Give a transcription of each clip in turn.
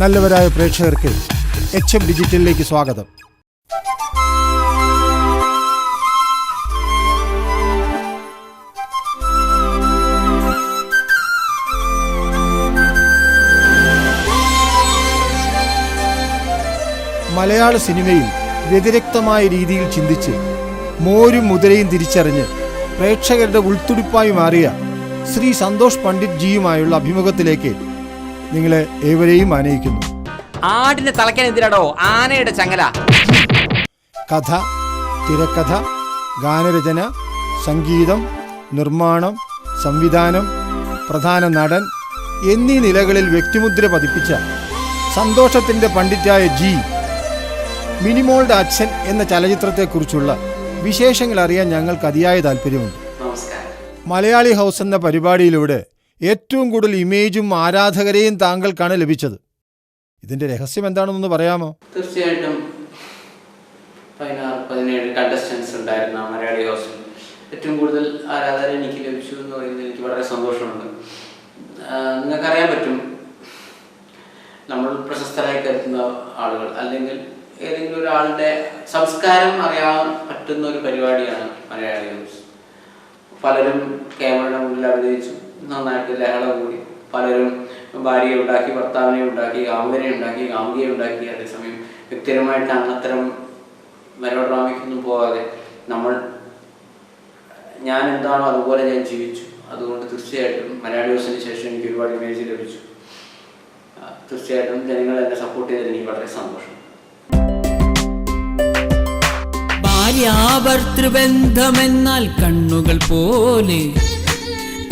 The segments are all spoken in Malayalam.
നല്ലവരായ പ്രേക്ഷകർക്ക് HM ഡിജിറ്റലിലേക്ക് സ്വാഗതം. മലയാള സിനിമയിൽ വ്യതിരിക്തമായ രീതിയിൽ ചിന്തിച്ച് മോരും മുതലയും തിരിച്ചറിഞ്ഞ് പ്രേക്ഷകരുടെ ഉൾത്തുടിപ്പായി മാറിയ ശ്രീ സന്തോഷ് പണ്ഡിറ്റ് ജിയുമായുള്ള അഭിമുഖത്തിലേക്ക് നിങ്ങളെ ഏവരെയും ആനയിക്കുന്നു. ആടിനെ തളയ്ക്കാൻ എന്തിനാടോ ആനയുടെ ചങ്ങല? കഥ, തിരക്കഥ, ഗാനരചന, സംഗീതം, നിർമ്മാണം, സംവിധാനം, പ്രധാന നടൻ എന്നീ നിലകളിൽ വ്യക്തിമുദ്ര പതിപ്പിച്ച സന്തോഷത്തിൻ്റെ പണ്ഡിറ്റായ ജി മിനിമോളുടെ അച്ഛൻ എന്ന ചലച്ചിത്രത്തെക്കുറിച്ചുള്ള വിശേഷങ്ങൾ അറിയാൻ ഞങ്ങൾക്ക് അതിയായ താല്പര്യമുണ്ട്. മലയാളി ഹൗസ് എന്ന പരിപാടിയിലൂടെ ഏറ്റവും കൂടുതൽ ഇമേജും ആരാധകരെയും താങ്കൾക്കാണ് ലഭിച്ചത്. ഇതിന്റെ രഹസ്യം എന്താണെന്നൊന്ന് പറയാമോ? തീർച്ചയായിട്ടും 16-17 കണ്ടസ്റ്റൻസ് ഉണ്ടായിരുന്ന മലയാളി ഹൗസിൽ ഏറ്റവും കൂടുതൽ ആരാധകരെ എനിക്ക് ലഭിച്ചു എന്ന് പറയുന്നത് എനിക്ക് വളരെ സന്തോഷമുണ്ട്. നിങ്ങൾക്കറിയാൻ പറ്റും, നമ്മൾ പ്രശസ്തരായി കരുതുന്ന ആളുകൾ അല്ലെങ്കിൽ ഏതെങ്കിലും ഒരാളുടെ സംസ്കാരം അറിയാൻ പറ്റുന്ന ഒരു പരിപാടിയാണ് മലയാളി ഹൗസ്. പലരും ക്യാമറയുടെ മുന്നിൽ അഭിനയിച്ചു, നന്നായിട്ട് ലഹള കൂടി, പലരും ഭാര്യയെ ഉണ്ടാക്കി, ഭർത്താവിനെ ഉണ്ടാക്കി, കാമുകനെ ഉണ്ടാക്കി, കാമുകിയെ ഉണ്ടാക്കി. അതേസമയം വ്യക്തിപരമായിട്ടാണ് അത്തരം മെലോഡ്രാമയ്ക്കൊന്നും പോകാതെ ഞാൻ എന്താണോ അതുപോലെ ഞാൻ ജീവിച്ചു. അതുകൊണ്ട് തീർച്ചയായിട്ടും മലയാളി ഹൗസിന് ശേഷം എനിക്ക് ഒരുപാട് ഇമേജ് ലഭിച്ചു. തീർച്ചയായിട്ടും ജനങ്ങൾ എന്നെ സപ്പോർട്ട് ചെയ്തതിൽ എനിക്ക് വളരെ സന്തോഷം. ഭാര്യാഭർത്തൃബന്ധമെന്നാൽ കണ്ണുകൾ പോലെ,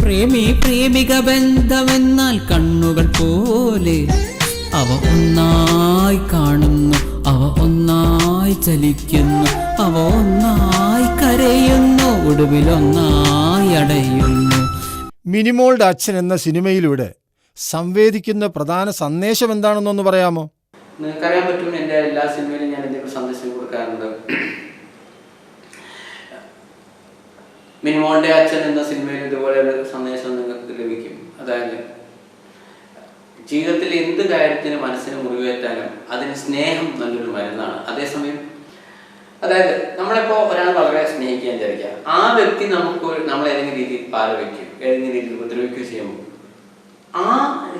പ്രേമി പ്രേമിക ബന്ധമെന്നാൽ കണ്ണുകൾ പോലെ. അവ ഒന്നായി കാണുന്നു, അവ ഒന്നായി ചലിക്കുന്നു, അവ ഒന്നായി കരയുന്നു, ഒടുവിൽ ഒന്നായി അടയുന്നു. മിനിമോളുടെ അച്ഛൻ എന്ന സിനിമയിലൂടെ സംവേദിക്കുന്ന പ്രധാന സന്ദേശം എന്താണെന്നൊന്ന് പറയാമോ? നിങ്ങൾക്കറിയാൻ പറ്റും, എൻ്റെ എല്ലാ സിനിമയിലും ഞാൻ എന്തെങ്കിലും സന്ദേശം കൊടുക്കാറുണ്ട്. മിനിമോളുടെ അച്ഛൻ എന്ന സിനിമയിൽ ഇതുപോലെ ഒരു സന്ദേശം നിങ്ങൾക്ക് ലഭിക്കും. അതായത് ജീവിതത്തിൽ എന്ത് കാര്യത്തിന് മനസ്സിന് മുറിവേറ്റാലും അതിന് സ്നേഹം നല്ലൊരു മരുന്നാണ്. അതേസമയം അതായത് നമ്മളിപ്പോൾ ഒരാൾ വളരെ സ്നേഹിക്കാൻ വിചാരിക്കുക, ആ വ്യക്തി നമ്മളെ ഏതെങ്കിലും രീതിയിൽ പാരവയ്ക്കും, ഏതെങ്കിലും രീതിയിൽ ഉപദ്രവിക്കുകയോ ചെയ്യുമ്പോൾ ആ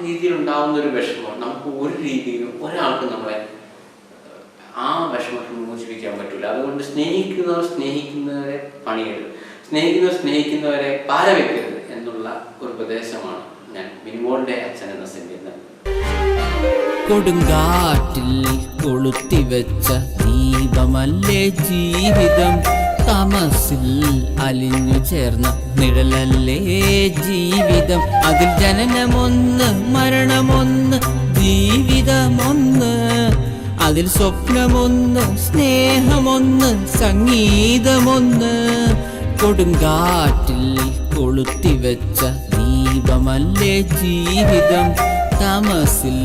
രീതിയിൽ ഉണ്ടാകുന്ന ഒരു വിഷമം നമുക്ക് ഒരു രീതിയിലും ഒരാൾക്കും നമ്മളെ ആ വിഷമത്തിൽ മോചിപ്പിക്കാൻ പറ്റില്ല. അതുകൊണ്ട് സ്നേഹിക്കുന്നവരെ പണിയെടുക്കും, സ്നേഹിക്കുന്നവരെ പാരവയ്ക്കരുത് എന്നുള്ള ഒരു ഉപദേശമാണ് ഞാൻ മിനിമോളുടെ അച്ഛൻ എന്ന സിനിമയിൽ. കൊടുങ്കാറ്റിൽ കൊളുത്തിവെച്ച ദീപമല്ലേ ജീവിതം, തമസിൽ അലിഞ്ഞു ചേർന്ന നിഴലല്ലേ ജീവിതം. അതിൽ ജനനമൊന്ന്, മരണമൊന്ന്, ജീവിതമൊന്ന്, അതിൽ സ്വപ്നമൊന്ന്, സ്നേഹമൊന്ന്, സംഗീതമൊന്ന്. കൊടുങ്കാറ്റിൽ കൊളുത്തിവെച്ച ദീപമല്ലേ ജീവിതം, തമസിൽ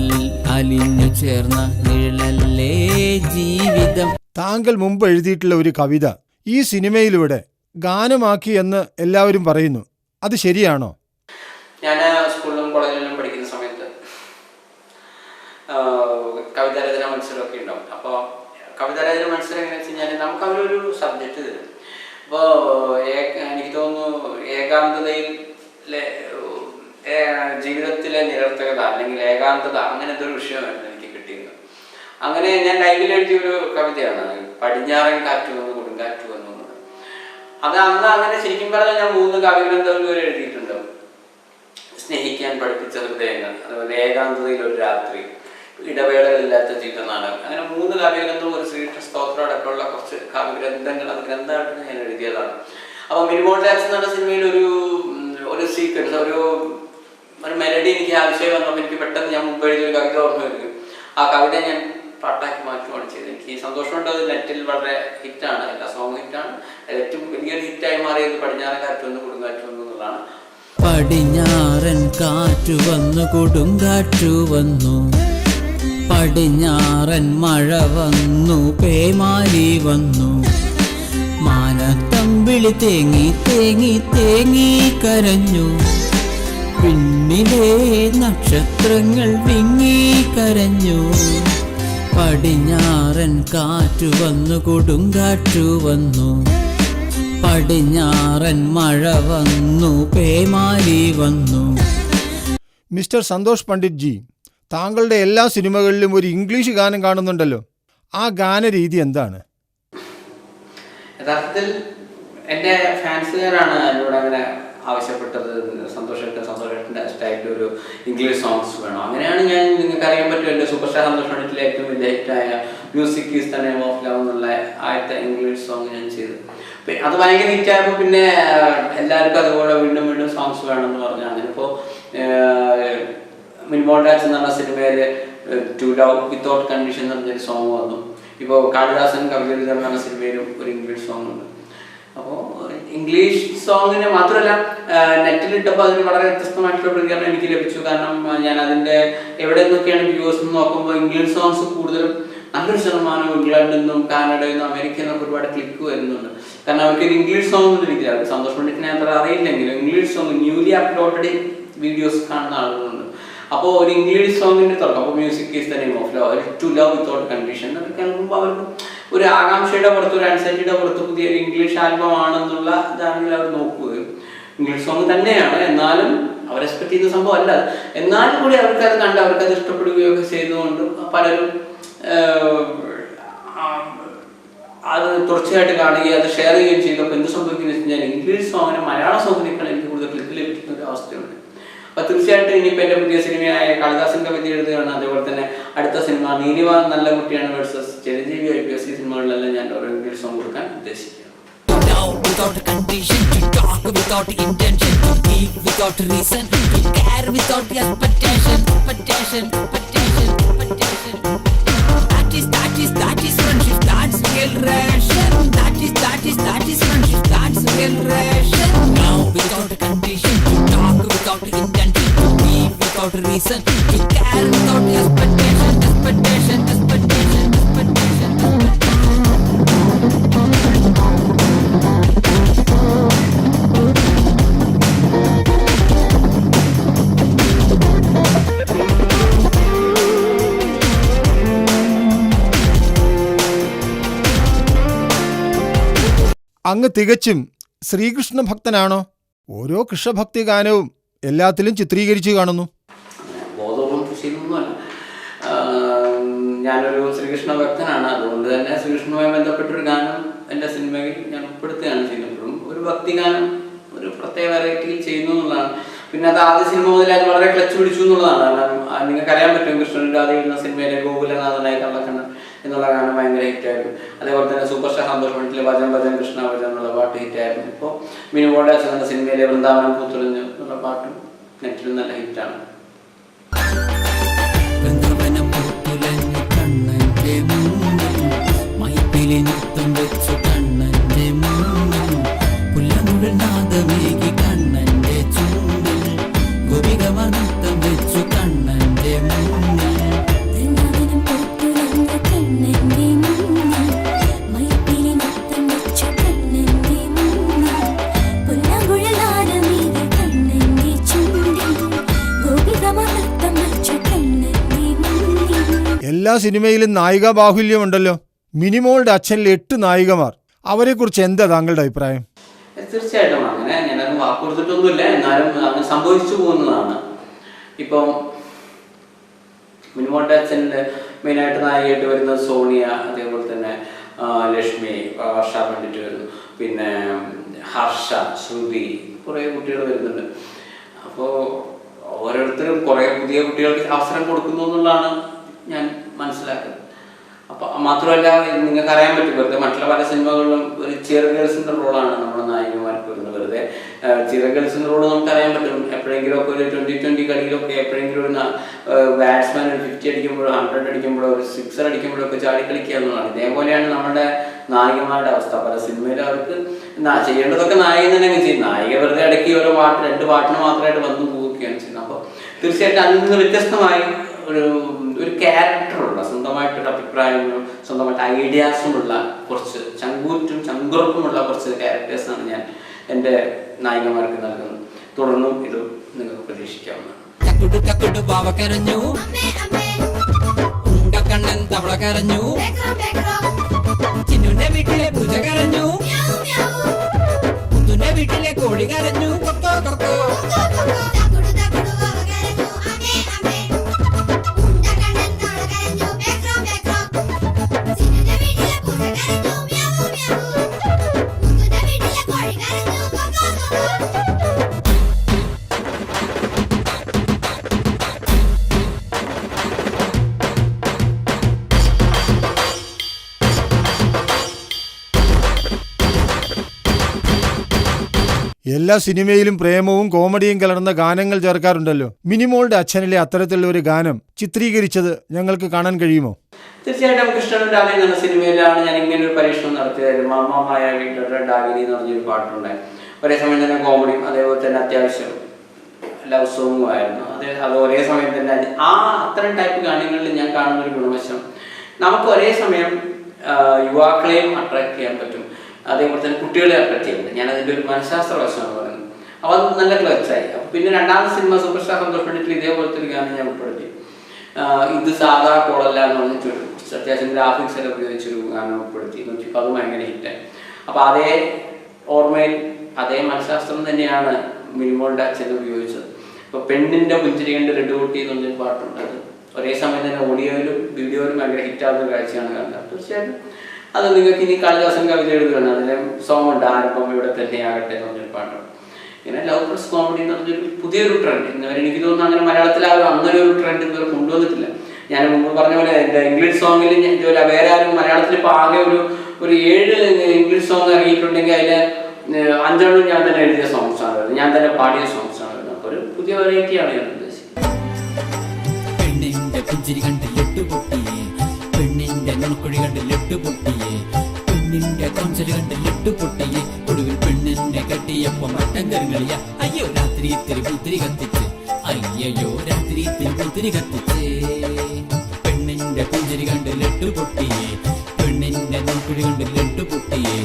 അലിഞ്ഞു ചേർന്ന നിഴലല്ലേ ജീവിതം. താങ്കൾ മുമ്പ് എഴുതിയിട്ടുള്ള ഒരു കവിത ഈ സിനിമയിലൂടെ ഗാനമാക്കി എന്ന് എല്ലാവരും പറയുന്നു. അത് ശരിയാണോ? ഞാൻ സ്കൂളിലും കോളേജിലും പഠിക്കുന്ന സമയത്ത് കവിതാരചന മത്സരമൊക്കെ ഉണ്ടാവും. അപ്പോൾ കവിതാരചന മത്സരം എങ്ങനെയാണെന്ന് വെച്ച് കഴിഞ്ഞാൽ നമുക്ക് അവരൊരു സബ്ജക്റ്റ് തരും. അപ്പോൾ എനിക്ക് തോന്നുന്നു ഏകാന്തതയിലെ ജീവിതത്തിലെ നിരർത്ഥകത അല്ലെങ്കിൽ ഏകാന്തത, അങ്ങനത്തെ ഒരു വിഷയമായിരുന്നു എനിക്ക് കിട്ടിയത്. അങ്ങനെ ഞാൻ ലൈവിൽ എഴുതിയൊരു കവിതയാണ് പടിഞ്ഞാറൻ കാറ്റ് വന്നു കൊടുങ്കാറ്റ് വന്നു. അത് അന്ന് അങ്ങനെ ശരിക്കും പറഞ്ഞാൽ ഞാൻ 3 കാവ്യഗ്രന്ഥങ്ങൾ വരെ എഴുതിയിട്ടുണ്ട്. സ്നേഹിക്കാൻ പഠിപ്പിച്ച ഹൃദയങ്ങൾ, അതുപോലെ ഏകാന്തതയിൽ ഒരു രാത്രി, ഇടവേളകളില്ലാത്ത ജീവിതനാടകം, അങ്ങനെ 3 കാവ്യഗ്രന്ഥവും ഒരു ശ്രീകൃഷ്ണ സ്തോത്രം അടക്കമുള്ള കുറച്ച് കാവ്യഗ്രന്ഥങ്ങൾ അത് ഗ്രന്ഥമായിട്ട് ഞാൻ എഴുതിയതാണ്. അപ്പോൾ മിനിമോളുടെ അച്ഛൻ എന്ന സിനിമയിൽ ഒരു സീക്വൻസ്, ഒരു മെലഡി എനിക്ക് ആവശ്യമായി വന്നപ്പോൾ എനിക്ക് പെട്ടെന്ന് ഞാൻ മുമ്പ് എഴുതിയൊരു കവിത ഓർമ്മ വരും. ആ കവിത ഞാൻ പാട്ടാക്കി മാറ്റുകയാണ് ചെയ്തത്. എനിക്ക് സന്തോഷമുണ്ട്. അത് നെറ്റിൽ വളരെ ഹിറ്റാണ്, എല്ലാ സോങ് ഹിറ്റാണ്. ഏറ്റവും വലിയൊരു ഹിറ്റായി മാറിയത് പടിഞ്ഞാറൻ കാറ്റ് വന്നു കൊടുങ്കാറ്റ് വന്നു എന്നുള്ളതാണ്. പടിഞ്ഞാറൻ കാറ്റു വന്നു കൊടുങ്കാറ്റു വന്നു, പടിഞ്ഞാറൻ മഴ വന്നു പേമാരി വന്നു, മാനത്തമ്പിളി തേങ്ങി തേങ്ങി തേങ്ങി കരഞ്ഞു, പിന്നിലെ നക്ഷത്രങ്ങൾ വിങ്ങിക്കരഞ്ഞു. പടിഞ്ഞാറൻ കാറ്റു വന്നു, കൊടുങ്കാറ്റു വന്നു. പടിഞ്ഞാറൻ മഴ വന്നു, പേമാരി വന്നു. മിസ്റ്റർ സന്തോഷ് പണ്ഡിറ്റ് ജി, താങ്കളുടെ എല്ലാ സിനിമകളിലും ഒരു ഇംഗ്ലീഷ് ഗാനം കാണുന്നുണ്ടല്ലോ. ആ ഗാനരീതി എന്താണ്? യഥാർത്ഥത്തിൽ എൻ്റെ ഫാൻസുകാരാണ് എന്നോട് അങ്ങനെ ആവശ്യപ്പെട്ടത്. സന്തോഷേട്ടൻ്റെ സ്റ്റൈലിൽ ഒരു ഇംഗ്ലീഷ് സോങ്സ് വേണം. അങ്ങനെയാണ് ഞാൻ, നിങ്ങൾക്ക് അറിയാൻ പറ്റും, എൻ്റെ സൂപ്പർ സ്റ്റാർ സന്തോഷ് പണ്ഡിറ്റിലെ ഏറ്റവും വലിയ ഹിറ്റായ music is the name of love എന്നുള്ള ആദ്യത്തെ ഇംഗ്ലീഷ് സോങ് ഞാൻ ചെയ്തു. അത് ഭയങ്കര ഹിറ്റായപ്പോൾ പിന്നെ എല്ലാവർക്കും അതുപോലെ വീണ്ടും വീണ്ടും സോങ്സ് വേണമെന്ന് പറഞ്ഞു. അങ്ങനെ ഇപ്പോൾ മിനിമോൾ ഡാൻസ് എന്ന് പറഞ്ഞ സിനിമയിൽ ടു ലവ് വിത്തൗട്ട് കണ്ടീഷൻ എന്ന് പറഞ്ഞൊരു സോങ് വന്നു. ഇപ്പോൾ കാളിദാസൻ കവിതയിൽ എന്ന് പറഞ്ഞ സിനിമയിലും ഒരു ഇംഗ്ലീഷ് സോങ് ഉണ്ട്. അപ്പോൾ ഇംഗ്ലീഷ് സോങ്ങിന് മാത്രമല്ല, നെറ്റിലിട്ടപ്പോൾ അതിന് വളരെ വ്യത്യസ്തമായിട്ടുള്ള പ്രതികരണം എനിക്ക് ലഭിച്ചു. കാരണം ഞാൻ അതിൻ്റെ എവിടെ നിന്നൊക്കെയാണ് വ്യൂവേഴ്സ് നോക്കുമ്പോൾ ഇംഗ്ലീഷ് സോങ്സ് കൂടുതലും നല്ലൊരു ശതമാനം ഇംഗ്ലണ്ടിൽ നിന്നും കാനഡയിൽ നിന്നും അമേരിക്കയിൽ നിന്നൊക്കെ ഒരുപാട് ക്ലിക്ക് വരുന്നുണ്ട്. കാരണം അവർക്ക് ഒരു ഇംഗ്ലീഷ് സോങ് എന്ന രീതിയിലാണ്. സന്തോഷ് പണ്ഡിറ്റിനെ അത്ര അറിയില്ലെങ്കിലും English song newly uploaded videos കാണുന്ന ആളുകളുണ്ട്. അപ്പോൾ ഒരു ഇംഗ്ലീഷ് സോങ്ങിൻ്റെ തുടക്കം, അപ്പോൾ music is the name of love, to love without condition എന്നൊക്കെ കേൾക്കുമ്പോൾ അവർക്ക് ഒരു ആകാംക്ഷയുടെ പുറത്ത്, ഒരു ആൻസൈറ്റിയുടെ പുറത്ത് പുതിയൊരു ഇംഗ്ലീഷ് ആൽബം ആണെന്നുള്ള ഇതാണെങ്കിൽ അവർ നോക്കുകയും ഇംഗ്ലീഷ് സോങ് തന്നെയാണ്, എന്നാലും അവർ എക്സ്പെക്ട് ചെയ്യുന്ന സംഭവം അല്ല. എന്നാലും കൂടി അവർക്കത് കണ്ട് അവർക്കത് ഇഷ്ടപ്പെടുകയൊക്കെ ചെയ്തുകൊണ്ട് പലരും അത് തുടർച്ചയായിട്ട് കാണുകയും അത് ഷെയർ ചെയ്യുകയും ചെയ്തപ്പോൾ എന്ത് സംഭവിക്കുന്നത് വെച്ച് കഴിഞ്ഞാൽ ഇംഗ്ലീഷ് സോങ്ങിന് മലയാള സോങ്ങിനേക്കാൾ എനിക്ക് കൂടുതൽ ക്ലിക്ക് ലഭിക്കുന്ന ഒരു അവസ്ഥയുണ്ട്. അപ്പോൾ തീർച്ചയായിട്ടും ഇനിയിപ്പോൾ എൻ്റെ പുതിയ സിനിമയായ കാളിദാസൻ കവിത എഴുതുകയാണ്. അതേപോലെ തന്നെ അടുത്ത സിനിമ നീലിവാൻ നല്ല കുട്ടിയാണ് വേഴ്സസ് ചിരഞ്ജീവി IPS സിനിമകളിലെല്ലാം ഞാൻ ഓരോ ഇംഗ്ലീഷ് സോങ് കൊടുക്കാൻ ഉദ്ദേശിക്കുന്നു. Without a condition, to talk without intention, to give without reason, to care without expectation. That is friendship, that's real ration. That is friendship, that's real ration. Now without a condition, to talk without intention, to give without reason, to care without expectation. അങ്ങ് തികച്ചും ശ്രീകൃഷ്ണ ഭക്തനാണോ? ഓരോ കൃഷ്ണഭക്തി ഗാനവും എല്ലാത്തിലും ചിത്രീകരിച്ചു കാണുന്നു. ബോധപൂർവ്വം കൃഷിയൊന്നുമല്ല. ഞാനൊരു ശ്രീകൃഷ്ണ ഭക്തനാണ്. അതുകൊണ്ട് തന്നെ ശ്രീകൃഷ്ണനുമായി ബന്ധപ്പെട്ടൊരു ഗാനം എൻ്റെ സിനിമയിൽ ഞാൻ ഉൾപ്പെടുത്തുകയാണ് ചെയ്യുന്നപ്പോഴും ഒരു ഭക്തി ഗാനം ഒരു പ്രത്യേക വെറൈറ്റിയിൽ ചെയ്യുന്നു എന്നുള്ളതാണ്. പിന്നെ അത് ആദ്യ സിനിമ മുതലേ അത് വളരെ ക്ലച്ച് പിടിച്ചു എന്നുള്ളതാണ്. കാരണം നിങ്ങൾക്കറിയാൻ പറ്റും, കൃഷ്ണൻ്റെ ആദ്യം വരുന്ന സിനിമയിലെ ഗോകുലനാഥനായി കള്ളക്കണ്ണൻ എന്നുള്ള ഗാനം ഭയങ്കര ഹിറ്റായിരുന്നു. അതേപോലെ തന്നെ സൂപ്പർ സ്റ്റാർ സന്തോഷ് പണ്ഡിറ്റിലെ ഭജൻ ഭജൻ കൃഷ്ണ ഭജൻ എന്നുള്ള പാട്ട് ഹിറ്റായിരുന്നു. ഇപ്പോൾ മിനിമോൾ ഡാൻസ് എന്ന സിനിമയിലെ വൃന്ദാവനം പൂത്തുലഞ്ഞു എന്നുള്ള പാട്ടും നെറ്റിൽ നല്ല ഹിറ്റാണ്. എല്ലാ സിനിമയിലും നായികാ ബാഹുല്യമുണ്ടല്ലോ. മിനിമോളുടെ അച്ഛനിൽ 8 നായികമാർ, അവരെക്കുറിച്ച് എന്താ താങ്കളുടെ അഭിപ്രായം? തീർച്ചയായിട്ടും അങ്ങനെ ഞാനത് വാക്കുകൊടുത്തിട്ടൊന്നുമില്ല, എന്നാലും അങ്ങനെ സംഭവിച്ചു പോകുന്നതാണ്. ഇപ്പം മിനിമോളുടെ അച്ഛനിൽ മെയിനായിട്ട് നായികയായിട്ട് വരുന്നത് സോണിയ, അതേപോലെ തന്നെ ലക്ഷ്മി, വർഷ പണ്ഡിറ്റ് വരുന്നു, പിന്നെ ഹർഷ, ശ്രുതി, കുറേ കുട്ടികൾ വരുന്നുണ്ട്. അപ്പോൾ ഓരോരുത്തരും കുറേ പുതിയ കുട്ടികൾക്ക് അവസരം കൊടുക്കുന്നു എന്നുള്ളതാണ് ഞാൻ മനസ്സിലാക്കുന്നത്. അപ്പോൾ മാത്രമല്ല, നിങ്ങൾക്ക് അറിയാൻ പറ്റും, വെറുതെ മറ്റുള്ള പല സിനിമകളിലും ഒരു ചിയർ ഗേൾസിൻ്റെ റോളാണ് നമ്മുടെ നായികമാർക്ക് വരുന്നത്. വെറുതെ ചിയർ ഗേൾസിൻ്റെ റോള് നമുക്കറിയാൻ പറ്റും. എപ്പോഴെങ്കിലും ഒക്കെ ഒരു 20-20 കളിയിലൊക്കെ എപ്പോഴെങ്കിലും ഒരു ബാറ്റ്സ്മാൻ ഒരു 50 അടിക്കുമ്പോഴോ 100 അടിക്കുമ്പോഴോ ഒരു 6 അടിക്കുമ്പോഴോ ഒക്കെ ചാടി കളിക്കുക എന്നുള്ളതാണ്. ഇതേപോലെയാണ് നമ്മുടെ നായികമാരുടെ അവസ്ഥ. പല സിനിമയിൽ അവർക്ക് ചെയ്യേണ്ടതൊക്കെ നായിക തന്നെ ചെയ്യും. നായിക വെറുതെ ഇടയ്ക്ക് ഓരോ പാട്ട് 2 പാട്ടിന് മാത്രമായിട്ട് വന്നു പോവുകയാണ് ചെയ്യുന്നത്. അപ്പോൾ തീർച്ചയായിട്ടും അതിൽ നിന്ന് വ്യത്യസ്തമായി ഒരു ക്യാരക്ടറുള്ള, സ്വന്തമായിട്ടൊരു അഭിപ്രായങ്ങളും സ്വന്തമായിട്ട് ഐഡിയാസുമുള്ള, കുറച്ച് ചങ്കുറപ്പുമുള്ള കുറച്ച് ക്യാരക്ടേഴ്സാണ് ഞാൻ എൻ്റെ നായികമാർക്ക് നൽകുന്നത്. തുടർന്നും ഇത് നിങ്ങൾക്ക് പ്രതീക്ഷിക്കാവുന്നതാണ്. ചക്കുടു ചക്കുടു പാവ കരഞ്ഞു, ഉണ്ടക്കണ്ണൻ തവള കരഞ്ഞു, ചിന്നുന്റെ വീട്ടിലെ പൂജ കരഞ്ഞു, മുത്തുന്റെ വീട്ടിലെ കോഴി കരഞ്ഞു, കൊക്കോ കൊക്കോ. എല്ലാ സിനിമയിലും പ്രേമവും കോമഡിയും കലർന്ന ഗാനങ്ങൾ ചേർക്കാറുണ്ടല്ലോ. മിനിമോളുടെ അച്ഛനിലെ അത്തരത്തിലുള്ള ഒരു ഗാനം ചിത്രീകരിച്ചത് ഞങ്ങൾക്ക് കാണാൻ കഴിയുമോ? തീർച്ചയായിട്ടും കൃഷ്ണനും രാധയും എന്ന സിനിമയിലാണ് ഞാൻ ഇങ്ങനെ ഒരു പരീക്ഷണം നടത്തിയത്. മാമായ വീട്ടിലെ ഡാഗിനി എന്ന് പറഞ്ഞൊരു പാട്ടുണ്ടായി. ഒരേ സമയം തന്നെ കോമഡിയും അതേപോലെ തന്നെ അത്യാവശ്യം ലവ് സോങ്ങും ആയിരുന്നു. അത് ഒരേ സമയം തന്നെ അത്തരം ടൈപ്പ് ഗാനങ്ങളിൽ ഞാൻ കാണുന്ന ഒരു ഗുണവശം, നമുക്ക് ഒരേ സമയം യുവാക്കളെയും അട്രാക്ട് ചെയ്യാൻ പറ്റും, അതേപോലെ തന്നെ കുട്ടികളെ അട്രാക്ട് ചെയ്യുന്നത്. ഞാൻ അതിൻ്റെ ഒരു മനഃശാസ്ത്ര വശമാണ് പറയുന്നത്. അപ്പോൾ അത് നല്ല ക്ലച്ചായി. അപ്പോൾ പിന്നെ രണ്ടാമത്തെ സിനിമ സൂപ്പർ സ്റ്റാർ സന്തോഷ് പണ്ഡിറ്റിൽ ഇതേപോലത്തെ ഒരു ഗാനം ഞാൻ ഉൾപ്പെടുത്തി. ഇത് സാധാ കോളല്ല എന്ന് പറഞ്ഞിട്ടൊരു അത്യാവശ്യം ഗ്രാഫിക്സ് ഒക്കെ ഉപയോഗിച്ചൊരു ഗാനം ഉൾപ്പെടുത്തി. നോക്കിയപ്പോൾ അത് ഭയങ്കര ഹിറ്റായി. അപ്പോൾ അതേ ഓർമ്മയിൽ അതേ മനഃശാസ്ത്രം തന്നെയാണ് മിനിമോളുടെ അച്ഛൻ ഉപയോഗിച്ചത്. ഇപ്പോൾ പെണ്ണിൻ്റെ പുഞ്ചിരി കണ്ട് റെഡുകൂട്ടി എന്ന് പറഞ്ഞൊരു പാട്ടുണ്ട്. അത് ഒരേ സമയം തന്നെ ഓഡിയോയിലും വീഡിയോയിലും ഭയങ്കര ഹിറ്റാവുന്ന കാഴ്ചയാണ് കാണുന്നത്. തീർച്ചയായിട്ടും അത് നിങ്ങൾക്ക് ഇനി കാളിദാസൻ കവിത എഴുതുകയാണ്. അതിലെ സോങ് ഉണ്ട്, ആരംഭം ഇവിടെ തന്നെയാകട്ടെ എന്ന് പറഞ്ഞൊരു പാട്ടാണ്. ഇങ്ങനെ ലവ് പ്ലസ് കോമഡി എന്ന് പറഞ്ഞൊരു പുതിയൊരു ട്രെൻഡ് ഇന്നുവരെ എനിക്ക് തോന്നുന്നു അങ്ങനെ മലയാളത്തിലാകും അങ്ങനെ ഒരു ട്രെൻഡ് ഇതുവരെ കൊണ്ടുവന്നിട്ടില്ല. ഞാൻ മുമ്പ് പറഞ്ഞ പോലെ എൻ്റെ ഇംഗ്ലീഷ് സോങ്ങിൽ ഇതുപോലെ വേറെ ആരും മലയാളത്തിൽ ഇപ്പോൾ ആകെ ഒരു 7 ഇംഗ്ലീഷ് സോങ് ഇറങ്ങിയിട്ടുണ്ടെങ്കിൽ അതിൽ 5 ഞാൻ തന്നെ എഴുതിയ സോങ്സാണ് വരുന്നത്, ഞാൻ തന്നെ പാടിയ സോങ്സാണ് വരുന്നത്. അപ്പോൾ ഒരു പുതിയ വെറൈറ്റിയാണ് ഞാൻ ഉദ്ദേശിക്കുന്നത്. പെണ്ണിന്റെ പുഞ്ചിരി കണ്ട് ലെട്ടുപൊട്ടിയേ, പെണ്ണിന്റെ നുണക്കുഴി കണ്ട് ലെട്ടുപൊട്ടിയേ, പെണ്ണിന്റെ കൊഞ്ചല് കണ്ട് ലെട്ടുപൊട്ടിയേ, ഒടുവിൽ പെണ്ണിനെ കെട്ടിയപ്പോ മട്ടൻ കരുകളിയ. അയ്യോ രാത്രി ഇത്തിരി പുത്തിരി കത്തിച്ച്, അയ്യോ രാത്രി ഇത്തിരി പുത്തിരി കത്തിച്ചേ. പെണ്ണിന്റെ പുഞ്ചിരി കണ്ട് ലെട്ടുപൊട്ടിയേ, പെണ്ണിന്റെ നുണക്കുഴി കണ്ട് ലെട്ടുപൊട്ടിയേ,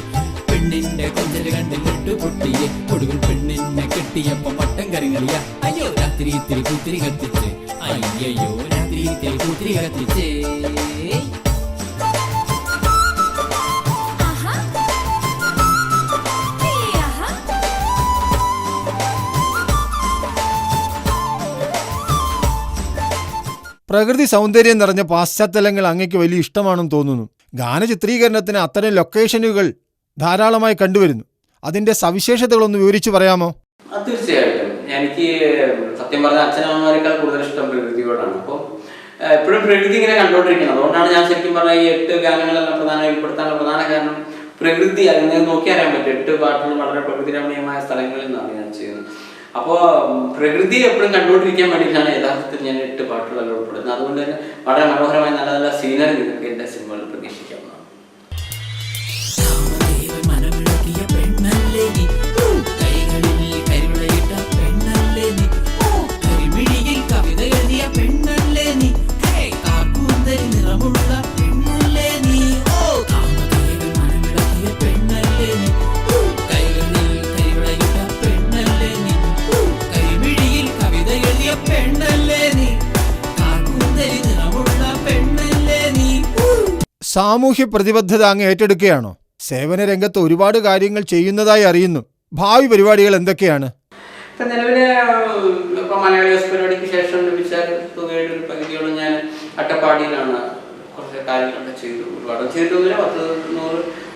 പെണ്ണിന്റെ കൊഞ്ചല് കണ്ട് ലെട്ടുപൊട്ടിയേ, ഒടുവിൽ പെണ്ണിനെ കെട്ടിയപ്പോ മട്ടൻ കരുകളിയ. അയ്യോ രാത്രി ഇത്തിരി പുത്തിരി കത്തിച്ച്, അയ്യോ രാത്രി ഇത്തിരി പുത്തിരി കത്തിച്ചേ. പ്രകൃതി സൗന്ദര്യം നിറഞ്ഞ പാശ്ചാത്തലങ്ങൾ അങ്ങയ്ക്ക് വലിയ ഇഷ്ടമാണെന്ന് തോന്നുന്നു. ഗാന ചിത്രീകരണത്തിന് അത്തരം ലൊക്കേഷനുകൾ ധാരാളമായി കണ്ടുവരുന്നു. അതിൻ്റെ സവിശേഷതകളൊന്ന് വിവരിച്ചു പറയാമോ? തീർച്ചയായിട്ടും എനിക്ക് സത്യം പറഞ്ഞ അച്ഛനമ്മമാരെക്കാൾ കൂടുതൽ ഇഷ്ടം പ്രകൃതിയോടാണ്. അപ്പോൾ എപ്പോഴും പ്രകൃതി ഇങ്ങനെ കണ്ടുകൊണ്ടിരിക്കണം. അതുകൊണ്ടാണ് ഞാൻ ശരിക്കും പറഞ്ഞാൽ ഈ 8 ഗാനങ്ങളെല്ലാം ഉൾപ്പെടുത്താനുള്ള പ്രധാന കാരണം പ്രകൃതി. അതിനെ നോക്കി അറിയാൻ പറ്റും. 8 പാട്ടുകൾ വളരെ പ്രകൃതി രമണീയമായ സ്ഥലങ്ങളിൽ നിന്നാണ് ഞാൻ ചെയ്യുന്നത്. അപ്പോൾ പ്രകൃതി എപ്പോഴും കണ്ടുകൊണ്ടിരിക്കാൻ വേണ്ടിയിട്ടാണ് യഥാർത്ഥത്തിൽ ഞാൻ 8 പാട്ടുകളെല്ലാം ഉൾപ്പെടുന്നത്. അതുകൊണ്ട് തന്നെ വളരെ മനോഹരമായ നല്ല നല്ല സീനറി നിങ്ങൾക്ക് എൻ്റെ സിനിമകളിൽ പ്രതീക്ഷിക്കാവുന്നതാണ്. സാമൂഹ്യ പ്രതിബദ്ധത അങ്ങ് ഏറ്റെടുക്കുകയാണോ? സേവന രംഗത്ത് ഒരുപാട് കാര്യങ്ങൾ ചെയ്യുന്നതായി അറിയുന്നു. ഭാവി പരിപാടികൾ എന്തൊക്കെയാണ്? ഇപ്പം നിലവിലെ ഇപ്പം മലയാളി ഹൗസ് പരിപാടിക്ക് ശേഷം ലഭിച്ച തുകയുടെ ഒരു പകുതിയോളം ഞാൻ അട്ടപ്പാടിയിലാണ് കുറച്ച് കാര്യങ്ങളൊക്കെ ചെയ്തു. ഒരുപാട് ചെയ്തിട്ടൊന്നുമില്ല.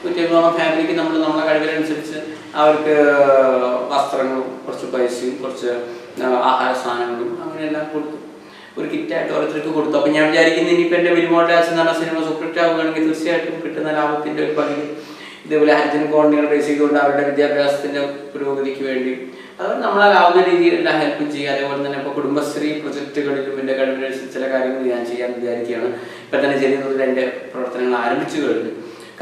100-150 ഫാമിലിക്ക് നമ്മളെ കഴിവിനനുസരിച്ച് അവർക്ക് വസ്ത്രങ്ങളും കുറച്ച് പൈസയും കുറച്ച് ആഹാര സാധനങ്ങളും അങ്ങനെയെല്ലാം കൊടുത്തു. ഒരു കിറ്റായിട്ട് ഓരോരുത്തർക്ക് കൊടുത്തു. അപ്പം ഞാൻ വിചാരിക്കുന്നത് ഇനിയിപ്പോൾ എൻ്റെ മിനിമോളുടെ അച്ഛൻ എന്ന് പറഞ്ഞ സിനിമ സൂപ്പർ ഹിറ്റ് ആവുകയാണെങ്കിൽ തീർച്ചയായിട്ടും കിട്ടുന്ന ലാഭത്തിൻ്റെ ഒരു പകുതി ഇതേപോലെ ഹരിജൻ കോളനികൾ ബേസ് ചെയ്തുകൊണ്ട് അവരുടെ വിദ്യാഭ്യാസത്തിൻ്റെ പുരോഗതിക്ക് വേണ്ടി അത് നമ്മളാവുന്ന രീതിയിലുള്ള ഹെൽപ്പ് ചെയ്യുക. അതേപോലെ തന്നെ ഇപ്പോൾ കുടുംബശ്രീ പ്രൊജക്റ്റുകളിലും എൻ്റെ കഴിവിനനുസരിച്ച് ചില കാര്യങ്ങൾ ഞാൻ ചെയ്യാൻ വിചാരിക്കുകയാണ്. ഇപ്പം തന്നെ ചെയ്യുന്നതിൽ എൻ്റെ പ്രവർത്തനങ്ങൾ ആരംഭിച്ചു കഴിഞ്ഞു.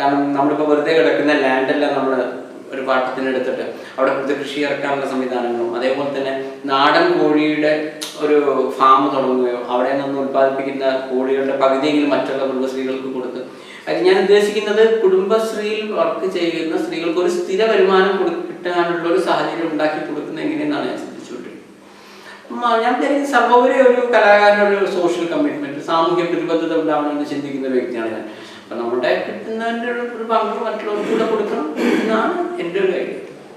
കാരണം നമ്മളിപ്പോൾ വെറുതെ കിടക്കുന്ന ലാൻഡെല്ലാം നമ്മൾ ഒരു പാട്ടത്തിനെടുത്തിട്ട് അവിടെ കൂടുതൽ കൃഷി ഇറക്കാനുള്ള സംവിധാനങ്ങളും അതേപോലെ തന്നെ നാടൻ കോഴിയുടെ ഒരു ഫാം തുടങ്ങുകയോ അവിടെ നിന്ന് ഉൽപ്പാദിപ്പിക്കുന്ന കോഴികളുടെ പകുതിയെങ്കിലും മറ്റുള്ള കുടുംബശ്രീകൾക്ക് കൊടുത്ത് അത് ഞാൻ ഉദ്ദേശിക്കുന്നത് കുടുംബശ്രീയിൽ വർക്ക് ചെയ്യുന്ന സ്ത്രീകൾക്ക് ഒരു സ്ഥിര വരുമാനം കിട്ടാനുള്ള ഒരു സാഹചര്യം ഉണ്ടാക്കി കൊടുക്കുന്നത് എങ്ങനെയെന്നാണ് ഞാൻ ചിന്തിച്ചുകൊണ്ടിരിക്കുന്നത്. ഞാൻ വിചാരിക്കുന്ന സർവോപരി ഒരു കലാകാരനൊരു സോഷ്യൽ കമ്മിറ്റ്മെന്റ്, സാമൂഹ്യ പ്രതിബദ്ധത ഉണ്ടാവണമെന്ന് ചിന്തിക്കുന്ന ഒരു വ്യക്തിയാണ് ഞാൻ. അപ്പം നമ്മുടെ കിട്ടുന്നതിൻ്റെ ഒരു പങ്ക് മറ്റുള്ളവർക്ക് കൂടെ കൊടുക്കണം എന്നാണ് എൻ്റെ ഒരു കാര്യം.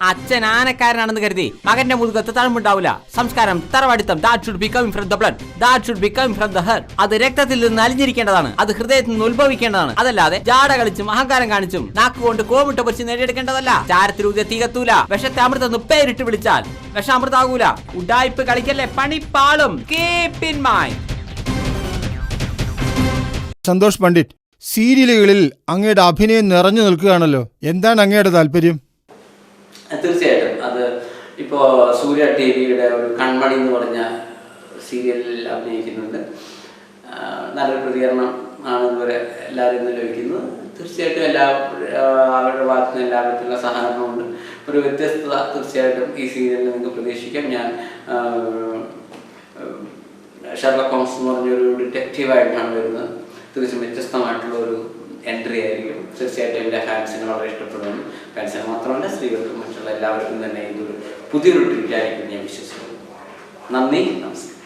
അച്ഛൻ ആനക്കാരനാണെന്ന് കരുതി മകന്റെ മുതുകത്ത് തഴമ്പുണ്ടാവില്ല. സംസ്കാരം, തറവാടിത്തം, that should be coming from the blood, that should be coming from the heart. അത് രക്തത്തിൽ നിന്ന് അലിഞ്ഞിരിക്കേണ്ടതാണ്, അത് ഹൃദയത്തിൽ നിന്ന് ഉത്ഭവിക്കേണ്ടതാണ്. അതല്ലാതെ ജാട കളിച്ചും അഹങ്കാരം കാണിച്ചും നാക്കുകൊണ്ട് കോമിട്ട പൊരിച്ച് നേടിയെടുക്കേണ്ടതല്ല. ചാരത്തിലൂതിയ തീ കത്തൂല, വിഷത്തെ അമൃതെന്ന് പേരിട്ട് വിളിച്ചാൽ വിഷം അമൃതാകൂല. ഉഡായിപ്പ് കളിക്കല്ലേ, പണിപ്പാളും. Keep in mind. Santhosh Pandit, സീരിയലുകളിൽ അങ്ങയുടെ അഭിനയം നിറഞ്ഞു നിൽക്കുകയാണല്ലോ. എന്താണ് അങ്ങയുടെ താല്പര്യം? തീർച്ചയായിട്ടും അത് ഇപ്പോൾ സൂര്യ ടി വിയുടെ ഒരു കൺമണി എന്ന് പറഞ്ഞ സീരിയലിൽ അഭിനയിക്കുന്നുണ്ട്. നല്ലൊരു പ്രതികരണം ആണ് ഇതുവരെ എല്ലാവരും ഇന്ന് ലഭിക്കുന്നത്. തീർച്ചയായിട്ടും അവരുടെ ഭാഗത്തു നിന്ന് എല്ലാവർക്കുള്ള സഹകരണമുണ്ട്. ഒരു വ്യത്യസ്തത തീർച്ചയായിട്ടും ഈ സീരിയലിൽ നിങ്ങൾക്ക് പ്രതീക്ഷിക്കാം. ഞാൻ ഷെർലക് ഹോംസ് എന്ന് പറഞ്ഞൊരു ഡിറ്റക്റ്റീവായിട്ടാണ് വരുന്നത്. തീർച്ചയായും വ്യത്യസ്തമായിട്ടുള്ള ഒരു എൻട്രി ആയിരിക്കും. തീർച്ചയായിട്ടും എൻ്റെ ഫാൻസിനെ വളരെ ഇഷ്ടപ്പെടുന്നു. ഫാൻസിനെ മാത്രമല്ല, സ്ത്രീകൾക്കും മറ്റുള്ള എല്ലാവർക്കും തന്നെ ഇതൊരു പുതിയൊരു ട്രീറ്റ് ആയിരിക്കും ഞാൻ വിശ്വസിക്കുന്നു. നന്ദി, നമസ്കാരം.